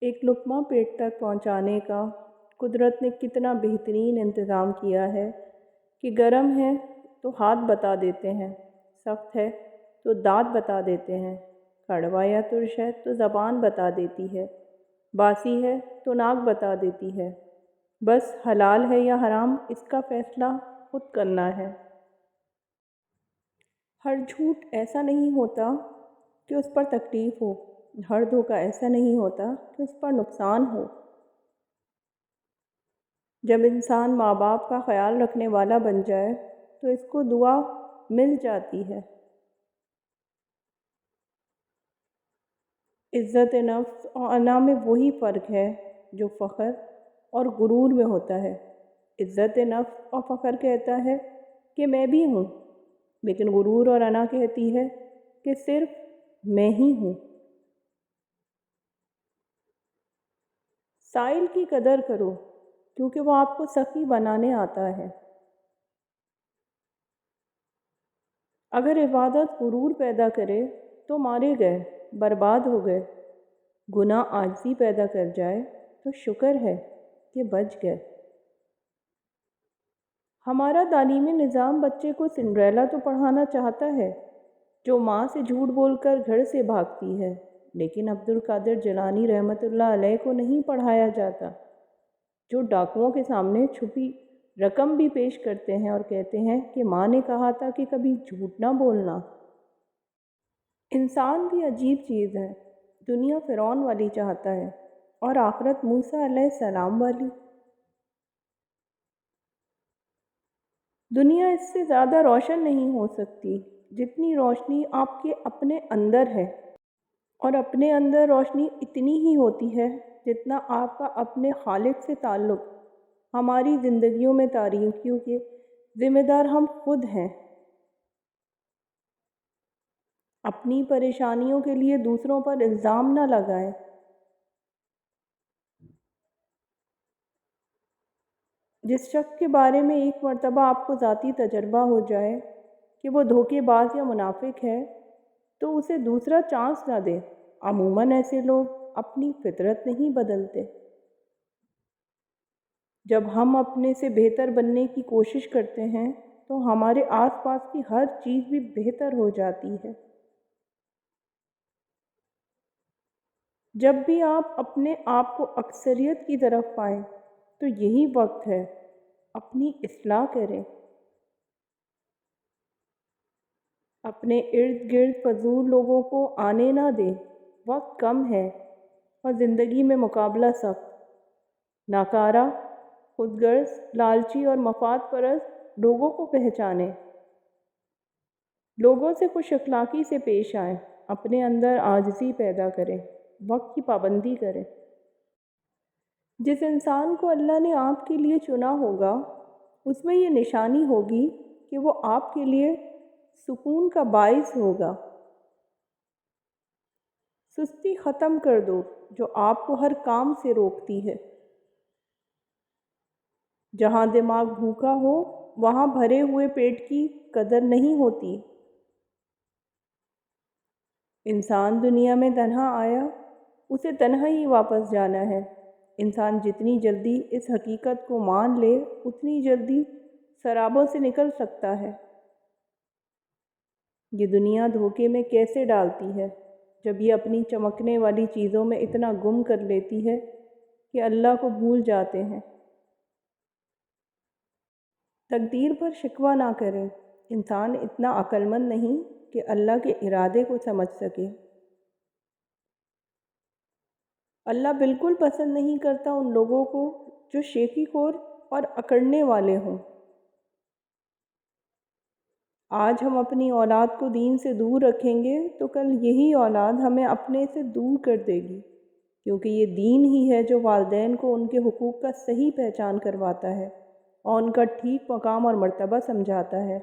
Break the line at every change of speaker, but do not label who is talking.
ایک لقمہ پیٹ تک پہنچانے کا قدرت نے کتنا بہترین انتظام کیا ہے کہ گرم ہے تو ہاتھ بتا دیتے ہیں، سخت ہے تو دانت بتا دیتے ہیں، کڑوا یا ترش ہے تو زبان بتا دیتی ہے، باسی ہے تو ناک بتا دیتی ہے۔ بس حلال ہے یا حرام اس کا فیصلہ خود کرنا ہے۔ ہر جھوٹ ایسا نہیں ہوتا کہ اس پر تکلیف ہو، ہر دھوکہ ایسا نہیں ہوتا کہ اس پر نقصان ہو۔ جب انسان ماں باپ کا خیال رکھنے والا بن جائے تو اس کو دعا مل جاتی ہے۔ عزت نفس اور انا میں وہی فرق ہے جو فخر اور غرور میں ہوتا ہے۔ عزت نفس اور فخر کہتا ہے کہ میں بھی ہوں، لیکن غرور اور انا کہتی ہے کہ صرف میں ہی ہوں۔ سائل کی قدر کرو کیونکہ وہ آپ کو سخی بنانے آتا ہے۔ اگر عبادت غرور پیدا کرے تو مارے گئے، برباد ہو گئے۔ گناہ عاجزی پیدا کر جائے تو شکر ہے کہ بچ گئے۔ ہمارا تعلیمی نظام بچے کو سنڈریلا تو پڑھانا چاہتا ہے جو ماں سے جھوٹ بول کر گھر سے بھاگتی ہے، لیکن عبدالقادر جیلانی رحمۃ اللہ علیہ کو نہیں پڑھایا جاتا، جو ڈاکوؤں کے سامنے چھپی رقم بھی پیش کرتے ہیں اور کہتے ہیں کہ ماں نے کہا تھا کہ کبھی جھوٹ نہ بولنا۔ انسان بھی عجیب چیز ہے، دنیا فرعون والی چاہتا ہے اور آخرت موسیٰ علیہ السلام والی۔ دنیا اس سے زیادہ روشن نہیں ہو سکتی جتنی روشنی آپ کے اپنے اندر ہے، اور اپنے اندر روشنی اتنی ہی ہوتی ہے جتنا آپ کا اپنے خالق سے تعلق۔ ہماری زندگیوں میں تاریکیوں کے ذمہ دار ہم خود ہیں۔ اپنی پریشانیوں کے لیے دوسروں پر الزام نہ لگائیں۔ جس شخص کے بارے میں ایک مرتبہ آپ کو ذاتی تجربہ ہو جائے کہ وہ دھوکے باز یا منافق ہے تو اسے دوسرا چانس نہ دیں۔ عموماً ایسے لوگ اپنی فطرت نہیں بدلتے۔ جب ہم اپنے سے بہتر بننے کی کوشش کرتے ہیں تو ہمارے آس پاس کی ہر چیز بھی بہتر ہو جاتی ہے۔ جب بھی آپ اپنے آپ کو اکثریت کی طرف پائیں تو یہی وقت ہے اپنی اصلاح کریں۔ اپنے ارد گرد فضول لوگوں کو آنے نہ دیں۔ وقت کم ہے اور زندگی میں مقابلہ سخت۔ ناکارہ، خود غرض، لالچی اور مفاد پرست لوگوں کو پہچانیں۔ لوگوں سے خوش اخلاقی سے پیش آئیں۔ اپنے اندر عاجزی پیدا کریں، وقت کی پابندی کریں۔ جس انسان کو اللہ نے آپ کے لیے چنا ہوگا اس میں یہ نشانی ہوگی کہ وہ آپ کے لیے سکون کا باعث ہوگا۔ سستی ختم کر دو جو آپ کو ہر کام سے روکتی ہے۔ جہاں دماغ بھوکا ہو وہاں بھرے ہوئے پیٹ کی قدر نہیں ہوتی۔ انسان دنیا میں تنہا آیا، اسے تنہا ہی واپس جانا ہے۔ انسان جتنی جلدی اس حقیقت کو مان لے اتنی جلدی سرابوں سے نکل سکتا ہے۔ یہ دنیا دھوکے میں کیسے ڈالتی ہے جب یہ اپنی چمکنے والی چیزوں میں اتنا گم کر لیتی ہے کہ اللہ کو بھول جاتے ہیں۔ تقدیر پر شکوہ نہ کریں۔ انسان اتنا عقل مند نہیں کہ اللہ کے ارادے کو سمجھ سکے۔ اللہ بالکل پسند نہیں کرتا ان لوگوں کو جو شیخی خور اور اکڑنے والے ہوں۔ آج ہم اپنی اولاد کو دین سے دور رکھیں گے تو کل یہی اولاد ہمیں اپنے سے دور کر دے گی، کیونکہ یہ دین ہی ہے جو والدین کو ان کے حقوق کا صحیح پہچان کرواتا ہے اور ان کا ٹھیک مقام اور مرتبہ سمجھاتا ہے۔